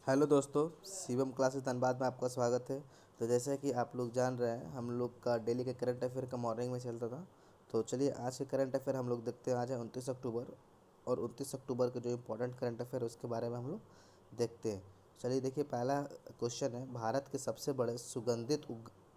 Hello दोस्तों, Shivam classes Dhanbad में आपका स्वागत है। तो जैसा कि आप लोग जान रहे हैं, हम लोग का डेली का करंट अफेयर का मॉर्निंग में चलता था। तो चलिए आज के करंट अफेयर हम लोग देखते हैं। आज है 29 अक्टूबर और 29 अक्टूबर के जो इम्पोर्टेंट करंट अफेयर उसके बारे में हम लोग देखते हैं। चलिए देखिए, पहला क्वेश्चन है, भारत के सबसे बड़े सुगंधित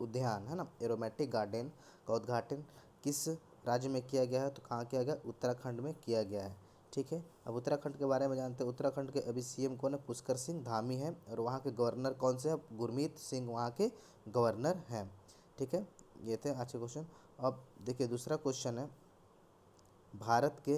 उद्यान है ना, एरोमेटिक गार्डन का उद्घाटन किस राज्य में किया गया है? तो कहाँ किया गया? उत्तराखंड में किया गया है। ठीक है, अब उत्तराखंड के बारे में जानते हैं। उत्तराखंड के अभी सीएम कौन है? पुष्कर सिंह धामी है। और वहाँ के गवर्नर कौन से हैं? गुरमीत सिंह वहाँ के गवर्नर हैं। ठीक है, ये थे आज के क्वेश्चन। अब देखिए दूसरा क्वेश्चन है, भारत के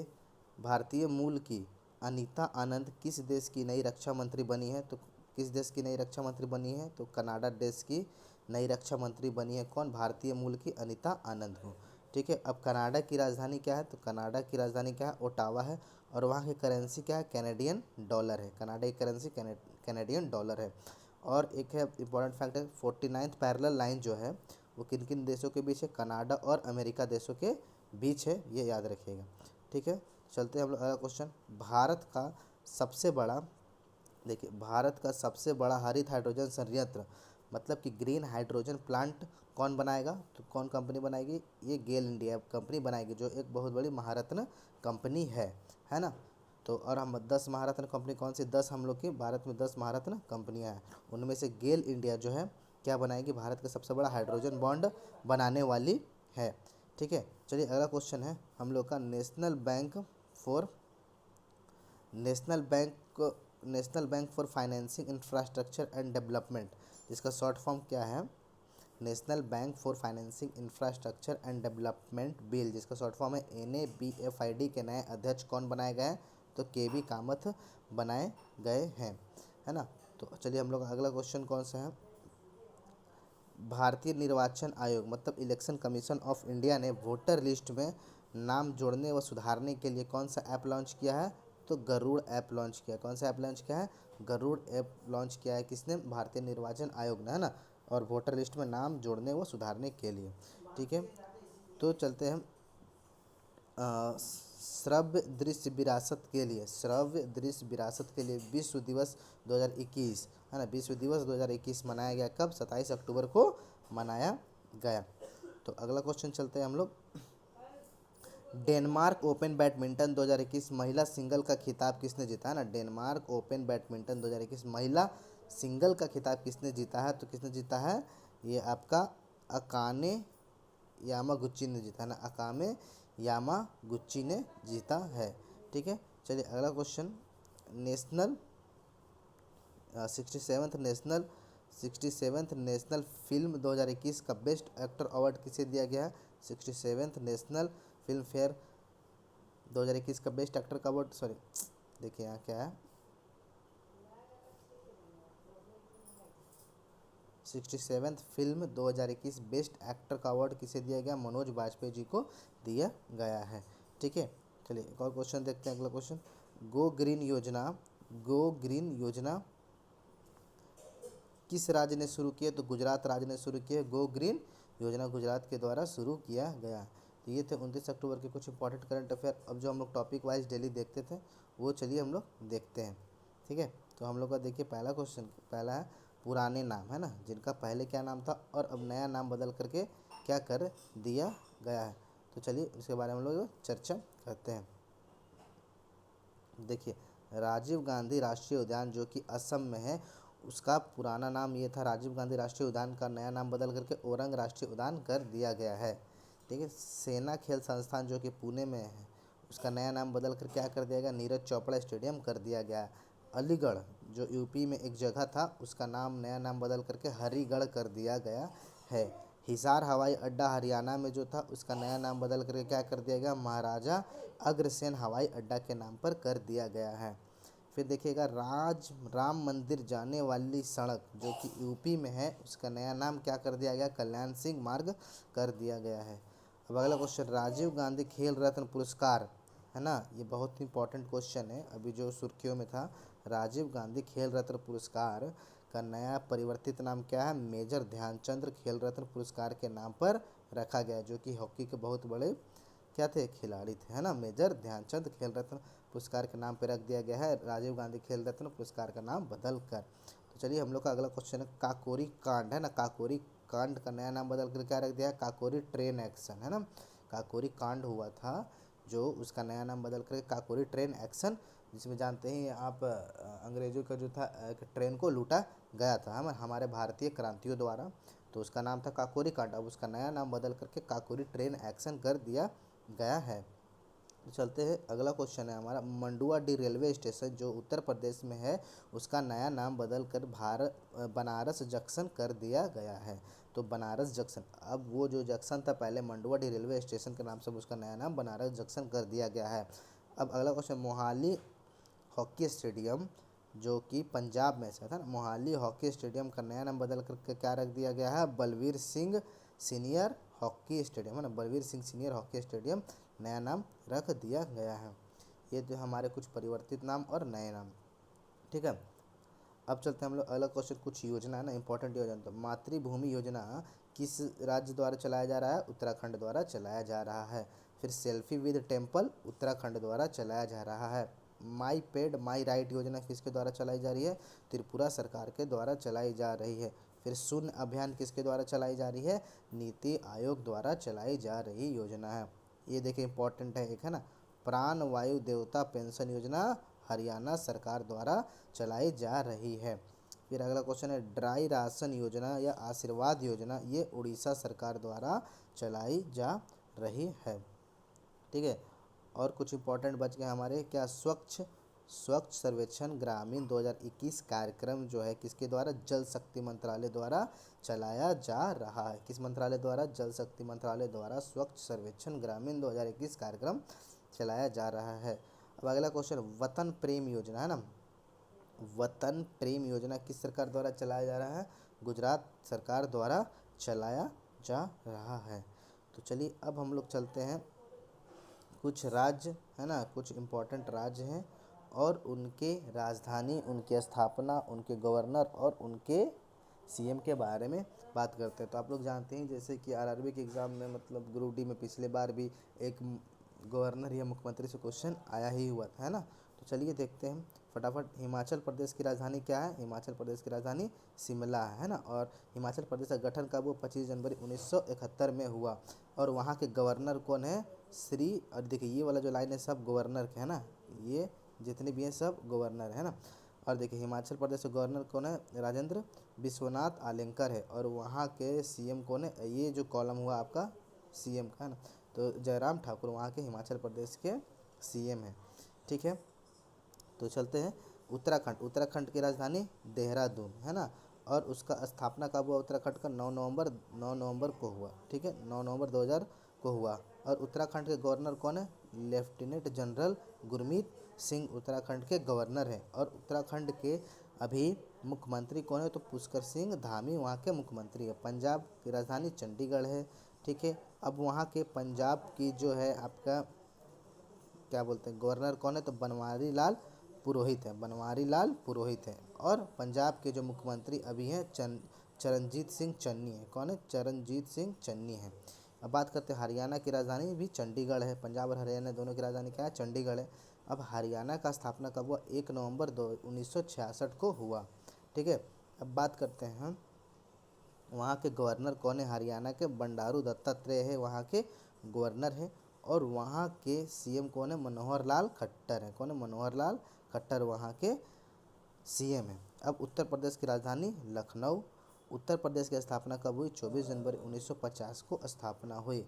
भारतीय मूल की अनीता आनंद किस देश की नई रक्षा मंत्री बनी है? तो किस देश की नई रक्षा मंत्री बनी है? तो कनाडा देश की नई रक्षा मंत्री बनी है। कौन? भारतीय मूल की अनीता आनंद हो। ठीक है, अब कनाडा की राजधानी क्या है? तो कनाडा की राजधानी क्या है? ओटावा है। और वहाँ की करेंसी क्या है? कैनेडियन डॉलर है। कनाडा की करेंसी कैनेडियन डॉलर है। और एक है इंपॉर्टेंट फैक्ट है, 49th पैरेलल लाइन जो है वो किन किन देशों के बीच है? कनाडा और अमेरिका देशों के बीच है, ये याद रखिएगा। ठीक है, चलते हैं हम लोग अगला क्वेश्चन। भारत का सबसे बड़ा, देखिए भारत का सबसे बड़ा हरित हाइड्रोजन संयंत्र मतलब कि ग्रीन हाइड्रोजन प्लांट कौन बनाएगा? तो कौन कंपनी बनाएगी? ये गेल इंडिया कंपनी बनाएगी, जो एक बहुत बड़ी महारत्न कंपनी है ना। तो और हम 10 महारत्न कंपनी कौन सी? 10 हम लोग की भारत में 10 महारत्न कंपनियां हैं, उनमें से गेल इंडिया जो है क्या बनाएगी? भारत का सबसे बड़ा हाइड्रोजन बॉन्ड बनाने वाली है। ठीक है, चलिए अगला क्वेश्चन है हम लोग का, for national bank national bank for financing infrastructure and development, जिसका शॉर्ट फॉर्म क्या है? National bank for financing infrastructure and development bill, जिसका शॉर्ट फॉर्म है NABFID के नए अध्यक्ष कौन बनाए गए हैं? तो KB कामथ बनाए गए हैं, है ना। तो चलिए हम लोग अगला क्वेश्चन कौन सा है, भारतीय निर्वाचन आयोग मतलब इलेक्शन कमीशन ऑफ इंडिया ने वोटर लिस्ट में नाम जोड़ने व सुधारने के लिए कौन सा ऐप लॉन्च किया है? तो गरुड़ ऐप लॉन्च किया। कौन सा ऐप लॉन्च किया है? गरुड़ ऐप लॉन्च किया है। किसने? भारतीय निर्वाचन आयोग ने, है ना। और वोटर लिस्ट में नाम जोड़ने व सुधारने के लिए। ठीक है, तो चलते हैं श्रव्य दृश्य विरासत के लिए, श्रव्य दृश्य विरासत के लिए विश्व दिवस 2021, है ना। विश्व दिवस 2021 मनाया गया कब? 27 अक्टूबर को मनाया गया। तो अगला क्वेश्चन चलते हैं हम लोग, डेनमार्क ओपन बैडमिंटन 2021 महिला सिंगल का खिताब किसने जीता, है ना। डेनमार्क ओपन बैडमिंटन 2021 महिला सिंगल का खिताब किसने जीता है? तो किसने जीता है? ये आपका अकाने यामागुची ने जीता, है ना। अकामे यामागुची ने जीता है। ठीक है, चलिए अगला question, national 67th national film 2021 का बेस्ट एक्टर अवार्ड किसे दिया गया है? 67th नेशनल फिल्म फेयर 2021 का बेस्ट एक्टर का अवार्ड, सॉरी देखिए यहाँ क्या है, 67th फिल्म 2021 बेस्ट एक्टर का अवार्ड किसे दिया गया? मनोज बाजपेयी जी को दिया गया है। ठीक है, चलिए एक और क्वेश्चन देखते हैं। अगला क्वेश्चन, गो ग्रीन योजना, गो ग्रीन योजना किस राज्य ने शुरू की है? तो गुजरात राज्य ने शुरू की है। गो ग्रीन योजना गुजरात के द्वारा शुरू किया गया। तो ये थे 29 अक्टूबर के कुछ इंपॉर्टेंट करंट अफेयर। अब जो हम लोग टॉपिक वाइज डेली देखते थे वो चलिए हम लोग देखते हैं। ठीक है, तो हम लोग का देखिए पहला क्वेश्चन, पहला है पुराने नाम, है ना, जिनका पहले क्या नाम था और अब नया नाम बदल करके क्या कर दिया गया है। तो चलिए इसके बारे में हम लोग चर्चा करते हैं। देखिए, राजीव गांधी राष्ट्रीय उद्यान जो कि असम में है, उसका पुराना नाम ये था राजीव गांधी राष्ट्रीय उद्यान, का नया नाम बदल करके ओरंग राष्ट्रीय उद्यान कर दिया गया है। ठीक है, सेना खेल संस्थान जो कि पुणे में है, उसका नया नाम बदल कर क्या कर दिया गया? नीरज चोपड़ा स्टेडियम कर दिया गया। अलीगढ़ जो यूपी में एक जगह था, उसका नाम नया नाम बदल करके हरिगढ़ कर दिया गया है। हिसार हवाई अड्डा हरियाणा में जो था, उसका नया नाम बदल करके क्या कर दिया गया? महाराजा अग्रसेन हवाई अड्डा के नाम पर कर दिया गया है। फिर देखिएगा, राम मंदिर जाने वाली सड़क जो कि यूपी में है, उसका नया नाम क्या कर दिया गया? कल्याण सिंह मार्ग कर दिया गया है। अब अगला क्वेश्चन, राजीव गांधी खेल रत्न पुरस्कार, है ना, ये बहुत ही इंपॉर्टेंट क्वेश्चन है, अभी जो सुर्खियों में था। राजीव गांधी खेल रत्न पुरस्कार का नया परिवर्तित नाम क्या है? मेजर ध्यानचंद खेल रत्न पुरस्कार के नाम पर रखा गया, जो कि हॉकी के बहुत बड़े क्या थे? खिलाड़ी थे, है ना। मेजर ध्यानचंद खेल रत्न पुरस्कार के नाम पे रख दिया गया है। राजीव गांधी खेल रत्न पुरस्कार का नाम बदल कर। तो चलिए हम लोग का अगला क्वेश्चन है काकोरी कांड, है ना। काकोरी कांड का नया नाम बदल कर क्या रख दिया है, काकोरी ट्रेन एक्शन, है ना। काकोरी कांड हुआ था जो, उसका नया नाम बदल कर काकोरी ट्रेन एक्शन, जिसमें जानते हैं आप अंग्रेजों का जो था एक ट्रेन को लूटा गया था हमारे भारतीय क्रांतियों द्वारा। तो उसका नाम था काकोरी कांड, अब उसका नया नाम बदल करके काकोरी ट्रेन एक्शन कर दिया गया है। तो चलते हैं, अगला क्वेश्चन है हमारा मंडुआडीह रेलवे स्टेशन जो उत्तर प्रदेश में है, उसका नया नाम बदल कर बनारस जंक्शन कर दिया गया है। तो बनारस जंक्शन, अब वो जो जंक्शन था पहले मंडुआडीह रेलवे स्टेशन के नाम से, उसका नया नाम बनारस जंक्शन कर दिया गया है। अब अगला क्वेश्चन, मोहाली हॉकी स्टेडियम जो कि पंजाब में से था ना, मोहाली हॉकी स्टेडियम का नया नाम बदल करके क्या रख दिया गया है, Balbir Singh senior hockey stadium, है ना। Balbir Singh senior hockey stadium नया नाम रख दिया गया है। ये जो हमारे कुछ परिवर्तित नाम और नए नाम, ठीक है। अब चलते हैं हम लोग अगला क्वेश्चन, कुछ योजना है ना, इंपॉर्टेंट योजना। तो मातृभूमि योजना किस राज्य द्वारा चलाया जा रहा है, उत्तराखंड द्वारा चलाया जा रहा है। फिर सेल्फी विद टेम्पल उत्तराखंड द्वारा चलाया जा रहा है। माई पेड माई राइट योजना किसके द्वारा चलाई जा रही है, त्रिपुरा सरकार के द्वारा चलाई जा रही है। फिर शून्य अभियान किसके द्वारा चलाई जा रही है, नीति आयोग द्वारा चलाई जा रही योजना है। ये देखिए इंपॉर्टेंट है एक, है ना। प्राण वायु देवता पेंशन योजना हरियाणा सरकार द्वारा चलाई जा रही है। फिर अगला क्वेश्चन है ड्राई राशन योजना या आशीर्वाद योजना, ये उड़ीसा सरकार द्वारा चलाई जा रही है, ठीक है। और कुछ इंपॉर्टेंट बच गए हमारे, क्या स्वच्छ सर्वेक्षण ग्रामीण 2021 कार्यक्रम जो है किसके द्वारा, जल शक्ति मंत्रालय द्वारा चलाया जा रहा है। किस मंत्रालय द्वारा, जल शक्ति मंत्रालय द्वारा स्वच्छ सर्वेक्षण ग्रामीण 2021 कार्यक्रम चलाया जा रहा है। अब अगला क्वेश्चन, वतन प्रेम योजना, है ना। वतन प्रेम योजना किस सरकार द्वारा चलाया जा रहा है, गुजरात सरकार द्वारा चलाया जा रहा है। तो चलिए अब हम लोग चलते हैं कुछ राज्य, है ना, कुछ इम्पोर्टेंट राज्य हैं और उनके राजधानी, उनकी स्थापना, उनके गवर्नर और उनके सीएम के बारे में बात करते हैं। तो आप लोग जानते हैं जैसे कि आरआरबी के एग्ज़ाम में, मतलब ग्रुप डी में पिछले बार भी एक गवर्नर या मुख्यमंत्री से क्वेश्चन आया ही हुआ था, है ना। तो चलिए देखते हैं फटाफट। हिमाचल प्रदेश की राजधानी क्या है, हिमाचल प्रदेश की राजधानी शिमला है ना। और हिमाचल प्रदेश का गठन कब हुआ, 25 जनवरी 1971 में हुआ। और वहाँ के गवर्नर कौन है, श्री, और देखिए ये वाला जो लाइन है सब गवर्नर के, है ना, ये जितने भी हैं सब गवर्नर है ना। और देखिए हिमाचल प्रदेश के गवर्नर कौन है, राजेंद्र विश्वनाथ आलेंकर है। और वहाँ के सीएम कौन है, ये जो कॉलम हुआ आपका सीएम का, है ना। तो जयराम ठाकुर वहाँ के हिमाचल प्रदेश के सीएम हैं, ठीक है। तो चलते हैं उत्तराखंड, उत्तराखंड की राजधानी देहरादून, है ना। और उसका स्थापना कब हुआ उत्तराखंड का, 9 नवंबर को हुआ, ठीक है, 9 नवंबर 2000 को हुआ। और उत्तराखंड के गवर्नर कौन है, लेफ्टिनेंट जनरल गुरमीत सिंह उत्तराखंड के गवर्नर हैं। और उत्तराखंड के अभी मुख्यमंत्री कौन है, तो पुष्कर सिंह धामी वहाँ के मुख्यमंत्री है। पंजाब की राजधानी चंडीगढ़ है, ठीक है। अब वहाँ के पंजाब की जो है आपका क्या बोलते हैं, गवर्नर कौन है, तो बनवारी लाल पुरोहित है, बनवारी लाल पुरोहित है। और पंजाब के जो मुख्यमंत्री अभी हैं चरणजीत सिंह चन्नी है, कौन है, चरणजीत सिंह चन्नी है। अब बात करते हैं हरियाणा की राजधानी भी चंडीगढ़ है, पंजाब और हरियाणा दोनों की राजधानी क्या है, चंडीगढ़ है। अब हरियाणा का स्थापना कब हुआ, 1 नवंबर 1966 को हुआ, ठीक है। अब बात करते हैं हम वहाँ के गवर्नर कौन है, हरियाणा के बंडारू दत्तात्रेय है वहाँ के गवर्नर है। और वहाँ के सीएम कौन है, मनोहर लाल खट्टर है, कौन है, मनोहर लाल खट्टर वहाँ के सीएम है। अब उत्तर प्रदेश की राजधानी लखनऊ, उत्तर प्रदेश की स्थापना कब हुई, 24 जनवरी 1950 को स्थापना हुई।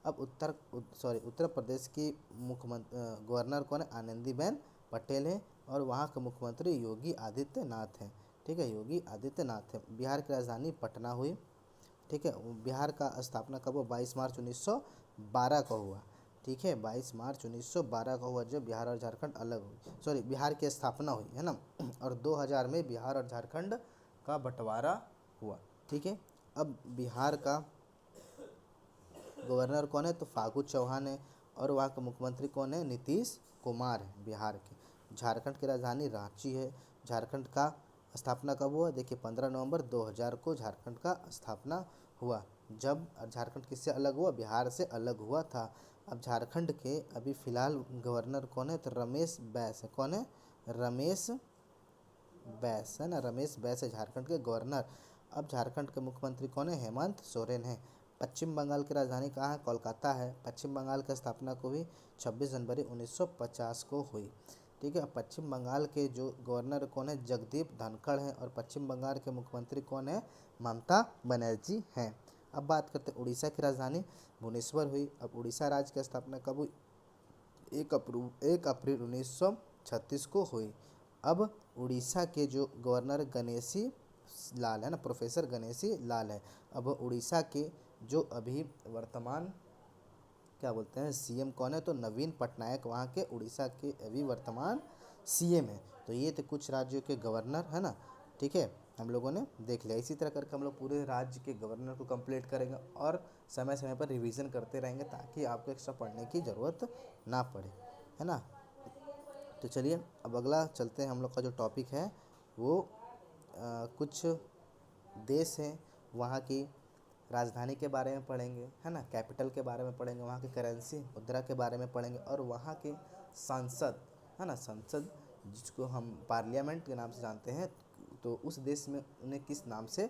अब उत्तर प्रदेश की मुख्यमंत्री गवर्नर कौन है, आनंदीबेन पटेल है। और वहाँ के मुख्यमंत्री योगी आदित्यनाथ हैं, ठीक है, योगी आदित्यनाथ है। बिहार की राजधानी पटना हुई, ठीक है। बिहार का स्थापना कब हुआ, 22 मार्च 1912 को हुआ, ठीक है, 22 मार्च 1912 को हुआ जब बिहार और झारखंड अलग हुई, बिहार की स्थापना हुई, है ना। और 2000 में बिहार और झारखंड का बंटवारा हुआ, ठीक है। अब बिहार का गवर्नर कौन है, तो फागू चौहान है। और वहाँ का मुख्यमंत्री कौन है, नीतीश कुमार है बिहार के। झारखंड की राजधानी रांची है। झारखंड का स्थापना कब हुआ, देखिए 15 नवंबर 2000 को झारखंड का स्थापना हुआ। जब झारखंड किससे अलग हुआ, बिहार से अलग हुआ था। अब झारखंड के अभी फ़िलहाल गवर्नर कौन है? तो रमेश बैस है। कौन है? रमेश बैस है ना, रमेश बैस है झारखंड के गवर्नर। अब झारखंड के मुख्यमंत्री कौन है? हेमंत सोरेन है। पश्चिम बंगाल की राजधानी कहाँ है? कोलकाता है। पश्चिम बंगाल की स्थापना को भी 26 जनवरी 1950 को हुई। ठीक है। अब पश्चिम बंगाल के जो गवर्नर कौन है? जगदीप धनखड़ है। और पश्चिम बंगाल के मुख्यमंत्री कौन है? ममता बनर्जी हैं। अब बात करते हैं उड़ीसा की राजधानी भुवनेश्वर हुई। अब उड़ीसा राज्य की स्थापना कब हुई? 1 अप्रैल 1936 को हुई। अब उड़ीसा के जो गवर्नर गणेशी लाल है ना, प्रोफेसर गणेशी लाल है। अब उड़ीसा के जो अभी वर्तमान क्या बोलते हैं सीएम कौन है? तो नवीन पटनायक वहाँ के उड़ीसा के अभी वर्तमान सीएम है। तो ये थे कुछ राज्यों के गवर्नर, है ना। ठीक है, हम लोगों ने देख लिया। इसी तरह करके हम लोग पूरे राज्य के गवर्नर को कंप्लीट करेंगे और समय समय पर रिवीजन करते रहेंगे ताकि आपको एक्स्ट्रा पढ़ने की ज़रूरत ना पड़े, है ना। तो चलिए अब अगला चलते हैं। हम लोग का जो टॉपिक है वो कुछ देश हैं वहाँ की राजधानी के बारे में पढ़ेंगे, है ना, कैपिटल के बारे में पढ़ेंगे, वहाँ की करेंसी मुद्रा के बारे में पढ़ेंगे और वहाँ के सांसद, है ना, संसद जिसको हम पार्लियामेंट के नाम से जानते हैं, तो उस देश में उन्हें किस नाम से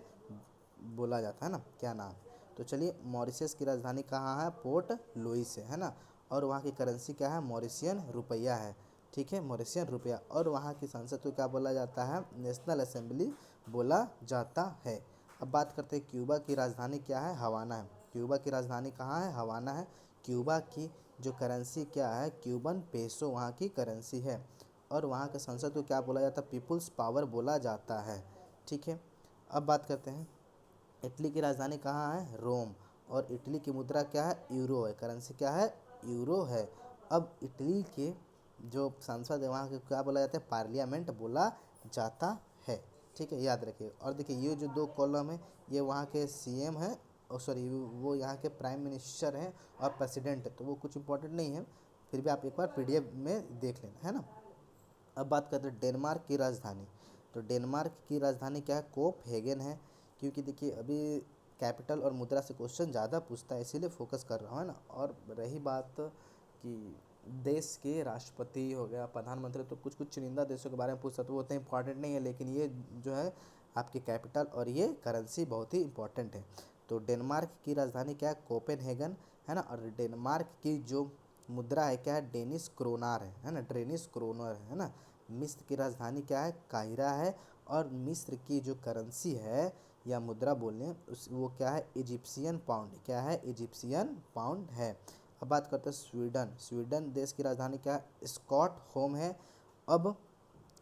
बोला जाता है ना, क्या नाम। तो चलिए, मॉरिशस की राजधानी कहाँ है? पोर्ट लुइस है ना। और वहाँ की करेंसी क्या है? मॉरिशियन रुपया है। ठीक है, मॉरिशियन रुपया। और वहाँ की संसद को क्या बोला जाता है? नेशनल असेंबली बोला जाता है। अब बात करते हैं क्यूबा की राजधानी क्या है? हवाना है। क्यूबा की राजधानी कहाँ है? हवाना है। क्यूबा की जो करेंसी क्या है? क्यूबन पेसो वहाँ की करेंसी है। और वहाँ के संसद को क्या बोला जाता है? पीपुल्स पावर बोला जाता है। ठीक है। अब बात करते हैं इटली की राजधानी कहाँ है? रोम। और इटली की मुद्रा क्या है? यूरो है। करेंसी क्या है? यूरो है। अब इटली के जो सांसद है वहाँ के क्या बोला जाता है? पार्लियामेंट बोला जाता है। ठीक है, याद रखिए। और देखिए ये जो दो कॉलम है ये वहाँ के सीएम हैं, और सॉरी वो यहाँ के प्राइम मिनिस्टर हैं और प्रेसिडेंट है, तो वो कुछ इंपॉर्टेंट नहीं है, फिर भी आप एक बार पीडीएफ में देख लेना, है ना। अब बात करते हैं डेनमार्क की राजधानी। तो डेनमार्क की राजधानी क्या है? कोपहेगन है। क्योंकि देखिए अभी कैपिटल और मुद्रा से क्वेश्चन ज़्यादा पूछता है, इसीलिए फोकस कर रहा हूँ, है ना। और रही बात कि देश के राष्ट्रपति हो गया, प्रधानमंत्री, तो कुछ कुछ चुनिंदा देशों के बारे में पूछता तो वो उतना इंपॉर्टेंट नहीं है, लेकिन ये जो है आपकी कैपिटल और ये करेंसी बहुत ही इंपॉर्टेंट है। तो डेनमार्क की राजधानी क्या है? कोपेनहेगन, है ना। और डेनमार्क की जो मुद्रा है क्या है? डेनिश क्रोनार है ना, डेनिश क्रोनर है ना। मिस्र की राजधानी क्या है? काहिरा है। और मिस्र की जो करेंसी है या मुद्रा बोलें उस वो क्या है? Egyptian pound. क्या है? इजिप्शियन पाउंड है। अब बात करते हैं स्वीडन। स्वीडन देश की राजधानी क्या है? स्टॉकहोम है। अब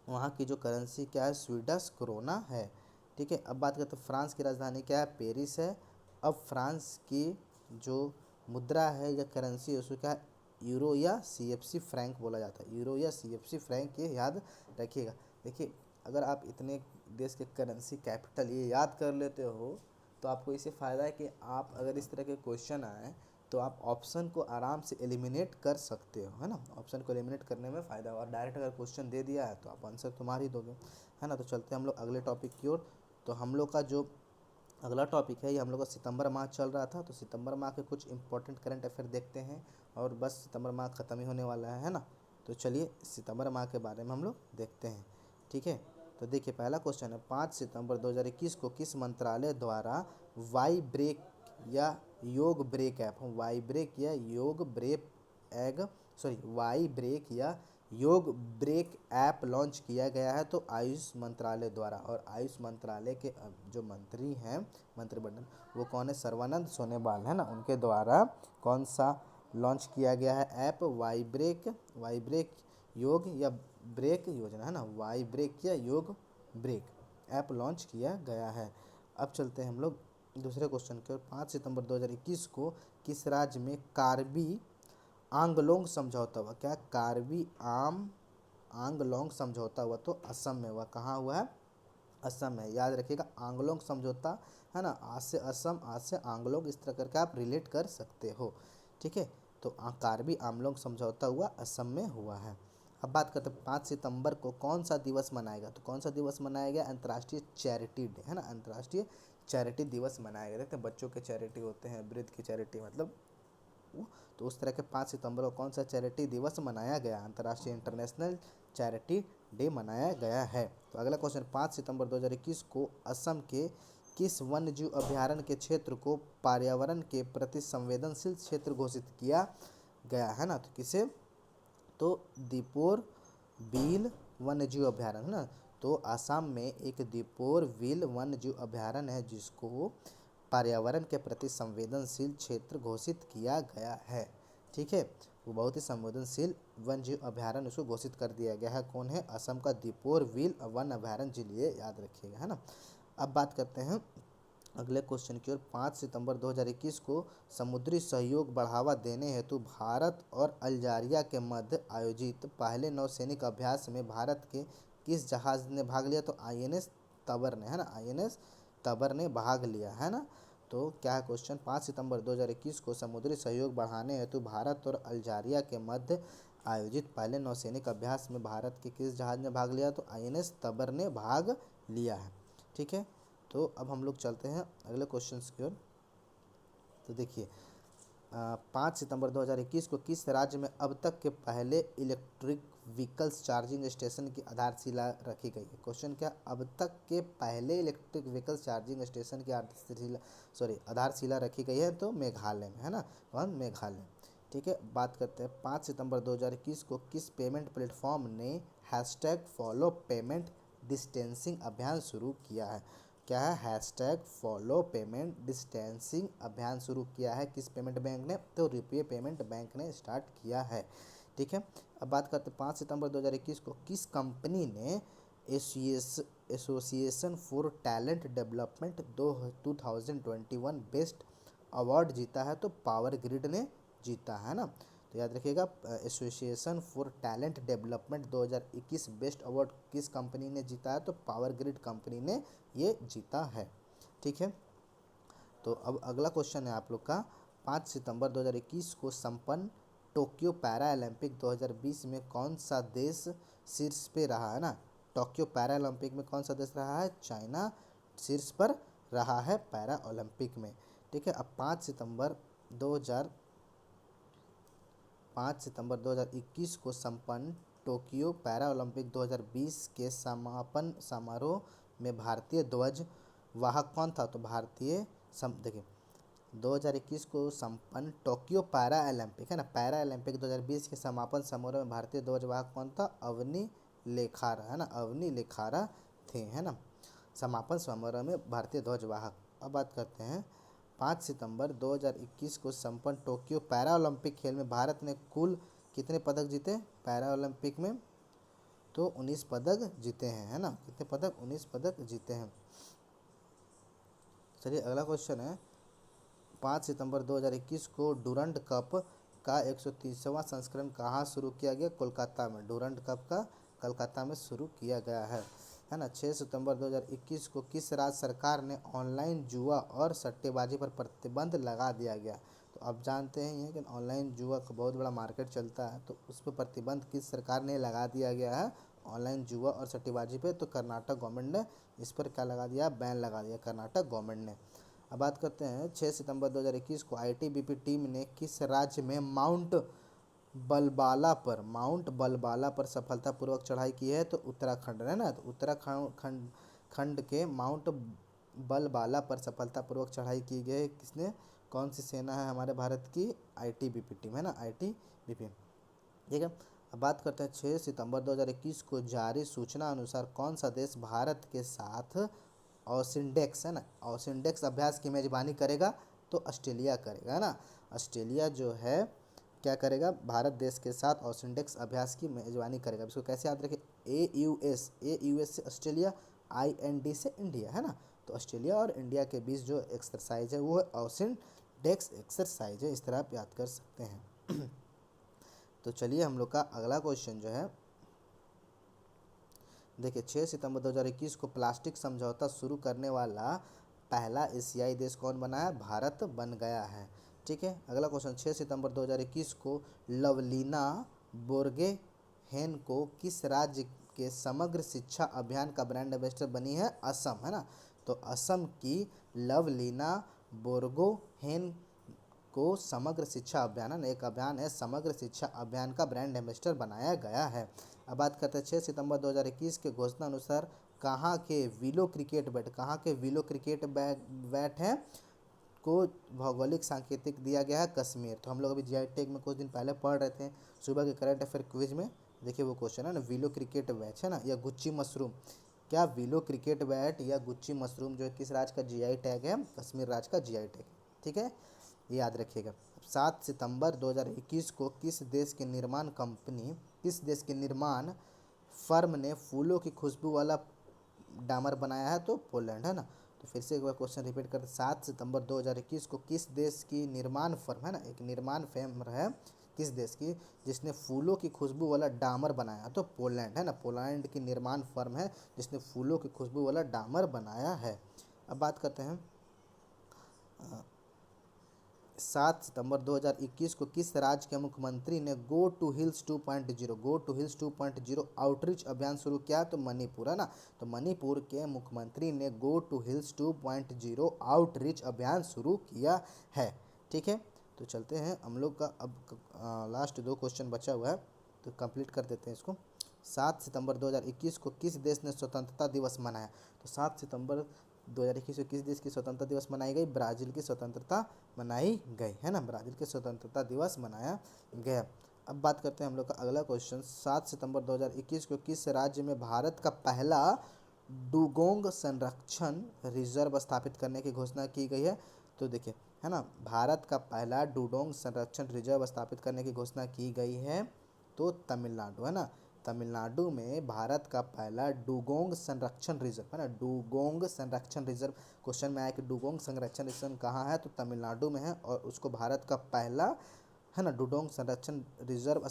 वहाँ की जो करेंसी क्या है? स्वीडिश क्रोना है। ठीक है। अब बात करते हैं फ्रांस की राजधानी क्या है? पेरिस है। अब फ्रांस की जो मुद्रा है या करेंसी है उसको क्या है? यूरो या सीएफसी फ्रैंक बोला जाता है। यूरो या सीएफसी फ्रैंक, ये याद रखिएगा। देखिए अगर आप इतने देश के करेंसी कैपिटल ये याद कर लेते हो तो आपको इससे फ़ायदा है कि आप अगर इस तरह के क्वेश्चन आए तो आप ऑप्शन को आराम से एलिमिनेट कर सकते हो, है ना। ऑप्शन को एलिमिनेट करने में फ़ायदा हो, और डायरेक्ट अगर क्वेश्चन दे दिया है तो आप आंसर तो मार ही दोगे, है ना। तो चलते हैं हम लोग अगले टॉपिक की ओर। तो हम लोग का जो अगला टॉपिक है ये हम लोग का सितंबर माह चल रहा था, तो सितंबर माह के कुछ इंपॉर्टेंट करंट अफेयर देखते हैं। और बस सितंबर माह ख़त्म ही होने वाला है ना। तो चलिए सितंबर माह के बारे में हम लोग देखते हैं। ठीक है। तो देखिए पहला क्वेश्चन है, 5 सितंबर 2021 को किस मंत्रालय द्वारा वाई ब्रेक या योग ब्रेक ऐप, वाई ब्रेक या योग ब्रेक एग सॉरी वाई ब्रेक या योग ब्रेक ऐप लॉन्च किया गया है? तो आयुष मंत्रालय द्वारा। और आयुष मंत्रालय के जो मंत्री हैं मंत्रिमंडल, वो कौन है? सर्वानंद सोनोवाल, है ना, उनके द्वारा कौन सा लॉन्च किया गया है ऐप? वाई ब्रेक योग या ब्रेक योजना, है ना, वाई ब्रेक या योग ब्रेक ऐप लॉन्च किया गया है। अब चलते हैं हम लोग दूसरे क्वेश्चन की ओर। 5 सितंबर 2021 को किस राज्य में कार्बी आंगलोंग समझौता हुआ? क्या? कार्बी आंगलोंग समझौता हुआ? तो असम में हुआ। कहाँ हुआ है? असम है। याद रखिएगा आंगलोंग समझौता, है ना, आज से असम, आज से आंगलोंग, इस तरह करके आप रिलेट कर सकते हो। ठीक है। तो कार्बी आंगलोंग समझौता हुआ असम में हुआ है। अब बात करते हैं 5 सितंबर को कौन सा दिवस मनाएगा? तो कौन सा दिवस मनाया गया? अंतर्राष्ट्रीय चैरिटी डे, है ना, अंतर्राष्ट्रीय चैरिटी दिवस मनाया गया। देखते हैं बच्चों के चैरिटी होते हैं, वृद्ध की चैरिटी, मतलब तो उस तरह के 5 सितंबर को कौन सा चैरिटी दिवस मनाया गया, अंतर्राष्ट्रीय इंटरनेशनल चैरिटी डे मनाया गया है। तो अगला क्वेश्चन, 5 सितंबर 2021 को असम के किस वन्य जीव अभयारण्य के क्षेत्र को पर्यावरण के प्रति संवेदनशील क्षेत्र घोषित किया गया है ना, तो किसे, तो दीपोर बिल वन्य जीव अभयारण्य है ना। तो असम में एक दीपोर बिल वन्य जीव अभयारण्य है जिसको पर्यावरण के प्रति संवेदनशील क्षेत्र घोषित किया गया है। ठीक है, वो बहुत ही संवेदनशील वन्य जीव अभयारण्य उसको घोषित कर दिया गया है। कौन है, असम का दीपोर बिल वन अभयारण्य, जिलिए याद रखिएगा, है ना। अब बात करते हैं अगले क्वेश्चन की ओर। 5 सितंबर 2021 को समुद्री सहयोग बढ़ावा देने हेतु भारत और अल्जीरिया के मध्य आयोजित पहले नौसैनिक अभ्यास में भारत के किस जहाज ने भाग लिया, तो आईएनएस तबर ने, है ना, आईएनएस तबर ने भाग लिया, है ना। तो क्या है क्वेश्चन, 5 सितंबर 2021 को समुद्री सहयोग बढ़ाने हेतु भारत और अल्जीरिया के मध्य आयोजित पहले नौसैनिक अभ्यास में भारत के किस जहाज ने भाग लिया, तो आईएनएस तबर ने भाग लिया है। ठीक है, तो अब हम लोग चलते हैं अगले क्वेश्चन की ओर। तो देखिए 5 सितंबर 2021 को किस राज्य में अब तक के पहले इलेक्ट्रिक व्हीकल्स चार्जिंग स्टेशन की आधारशिला रखी गई है। क्वेश्चन क्या, अब तक के पहले इलेक्ट्रिक व्हीकल्स चार्जिंग स्टेशन की आधारशिला रखी गई है, तो मेघालय में, है ना, वहाँ मेघालय। ठीक है, बात करते हैं 5 सितंबर 2021 को किस पेमेंट प्लेटफॉर्म ने हैशटैग फॉलो पेमेंट डिस्टेंसिंग अभियान शुरू किया है। क्या है, हैशटैग फॉलो पेमेंट डिस्टेंसिंग अभियान शुरू किया है किस पेमेंट बैंक ने, तो रुपये पेमेंट बैंक ने स्टार्ट किया है। ठीक है, अब बात करते हैं 5 सितंबर 2021 को किस कंपनी ने association for talent development 2021 best award जीता है, तो पावर ग्रिड ने जीता है ना। तो याद रखिएगा, association for talent development 2021 best award किस कंपनी ने जीता है, तो पावर ग्रिड कंपनी ने ये जीता है। ठीक है, तो अब अगला क्वेश्चन है आप लोग का, 5 सितंबर 2021 को संपन्न टोक्यो पैरा ओलंपिक 2020 में कौन सा देश शीर्ष पे रहा है ना। टोक्यो पैरा ओलंपिक में कौन सा देश रहा है, चाइना शीर्ष पर रहा है पैरा ओलंपिक में। ठीक है, अब 5 सितंबर 2021 को संपन्न टोक्यो पैरा ओलंपिक 2020 के समापन समारोह में भारतीय ध्वज वाहक कौन था, तो देखिए 2021 को संपन्न टोक्यो पैरा ओलंपिक, है ना, पैरा ओलंपिक 2020 के समापन समारोह में भारतीय ध्वज वाहक कौन था, अवनी लेखारा, है ना, अवनी लेखारा थे, है ना, समापन समारोह में भारतीय ध्वज वाहक। अब बात करते हैं 5 सितंबर 2021 को संपन्न टोक्यो पैरा ओलंपिक खेल में भारत ने कुल कितने पदक जीते पैरा ओलंपिक में, तो 19 पदक जीते हैं, है ना, कितने पदक, 19 पदक जीते हैं। चलिए अगला क्वेश्चन है, 5 सितंबर 2021 को डूरंड कप का 130वां संस्करण कहाँ शुरू किया गया, कोलकाता में। डूरंड कप का कोलकाता में शुरू किया गया है ना। 6 सितंबर 2021 को किस राज्य सरकार ने ऑनलाइन जुआ और सट्टेबाजी पर प्रतिबंध लगा दिया गया। तो आप जानते हैं कि ऑनलाइन जुआ का बहुत बड़ा मार्केट चलता है, तो उस पर प्रतिबंध किस सरकार ने लगा दिया गया है, ऑनलाइन जुआ और सट्टेबाजी पे, तो कर्नाटक गवर्नमेंट ने इस पर क्या लगा दिया, बैन लगा दिया कर्नाटक गवर्नमेंट ने। अब बात करते हैं 6 सितंबर 2021 को आईटीबीपी टीम ने किस राज्य में माउंट बलबाला पर सफलतापूर्वक चढ़ाई की है, तो उत्तराखंड, है ना। तो उत्तराखंड के माउंट बलबाला पर सफलतापूर्वक चढ़ाई की गई, किसने, कौन सी सेना है हमारे भारत की, आईटीबीपी टीम, है ना, आईटीबीपी। ठीक है, अब बात करते हैं 6 सितंबर 2021 को जारी सूचना अनुसार कौन सा देश भारत के साथ ओसिंडेक्स, है ना, ओसिंडेक्स अभ्यास की मेजबानी करेगा, तो ऑस्ट्रेलिया करेगा, है ना। ऑस्ट्रेलिया जो है क्या करेगा, भारत देश के साथ ओसिंडेक्स अभ्यास की मेजबानी करेगा। इसको कैसे याद रखें, ए यू एस से ऑस्ट्रेलिया, IND से इंडिया, है ना। तो ऑस्ट्रेलिया और इंडिया के बीच जो एक्सरसाइज है वो है ओसिंडेक्स एक्सरसाइज है, इस तरह आप याद कर सकते हैं। तो चलिए हम लोग का अगला क्वेश्चन जो है, देखिए 6 सितंबर 2021 को प्लास्टिक समझौता शुरू करने वाला पहला एशियाई देश कौन बना है, भारत बन गया है। ठीक है, अगला क्वेश्चन, 6 सितंबर 2021 को लवलीना बोर्गेहेन को किस राज्य के समग्र शिक्षा अभियान का ब्रांड एम्बेसडर बनी है, असम, है ना। तो असम की लवलीना बोर्गोहेन को समग्र शिक्षा अभियान, है ना, एक अभियान है समग्र शिक्षा अभियान का ब्रांड एम्बेसडर बनाया गया है। अब बात करते हैं 6 सितंबर 2021 के घोषणा अनुसार कहाँ के विलो क्रिकेट बैट, कहाँ के विलो क्रिकेट बैट हैं को भौगोलिक सांकेतिक दिया गया है कश्मीर। तो हम लोग अभी जीआई टैग में कुछ दिन पहले पढ़ रहे थे सुबह के करंट अफेयर क्विज में, देखिए वो क्वेश्चन है ना, विलो क्रिकेट बैट, है ना, या गुच्ची मशरूम, क्या विलो क्रिकेट बैट या गुच्ची मशरूम जो है किस राज्य का जीआई टैग है? कश्मीर राज्य का जीआई टैग, ठीक है, ये याद रखिएगा। 7 सितंबर 2021 को किस देश की निर्माण कंपनी, किस देश की निर्माण फर्म ने फूलों की खुशबू वाला डामर बनाया है? तो पोलैंड, है ना। तो फिर से एक बार क्वेश्चन रिपीट करते, 7 सितंबर 2021 को किस देश की निर्माण फर्म, है ना, एक निर्माण फर्म है किस देश की जिसने फूलों की खुशबू वाला डामर बनाया? तो पोलैंड, है ना, पोलैंड की निर्माण फर्म है जिसने फूलों की खुशबू वाला डामर बनाया है। अब बात करते हैं 7 सितंबर 2021 को किस राज्य के मुख्यमंत्री ने go to hills 2.0, go to hills 2.0 outreach अभियान शुरू किया? तो मणिपुर, है ना। तो मणिपुर के मुख्यमंत्री ने गो टू हिल्स 2.0 आउटरीच अभियान शुरू किया है, ठीक है। तो चलते हैं हम लोग का अब लास्ट 2 क्वेश्चन बचा हुआ है तो कंप्लीट कर देते हैं इसको। 7 सितंबर 2021 को किस देश ने स्वतंत्रता दिवस मनाया? तो 7 सितंबर 2021 को किस देश की स्वतंत्रता दिवस मनाई गई? ब्राज़ील की स्वतंत्रता मनाई गई, है ना, ब्राज़ील की स्वतंत्रता दिवस मनाया गया। अब बात करते हैं हम लोग का अगला क्वेश्चन, 7 सितंबर 2021 को किस राज्य में भारत का पहला डुगोंग संरक्षण रिजर्व स्थापित करने की घोषणा की गई है? तो देखिए, है ना, भारत का पहला डुगोंग संरक्षण रिजर्व स्थापित करने की घोषणा की गई है तो तमिलनाडु, है ना, तमिलनाडु में भारत का पहला डुगोंग संरक्षण रिजर्व, है ना, डुगोंग संरक्षण रिजर्व। क्वेश्चन में आया कि डुगोंग संरक्षण रिजर्व कहाँ है? तो तमिलनाडु में है और उसको भारत का पहला, है ना, डुगोंग संरक्षण रिजर्व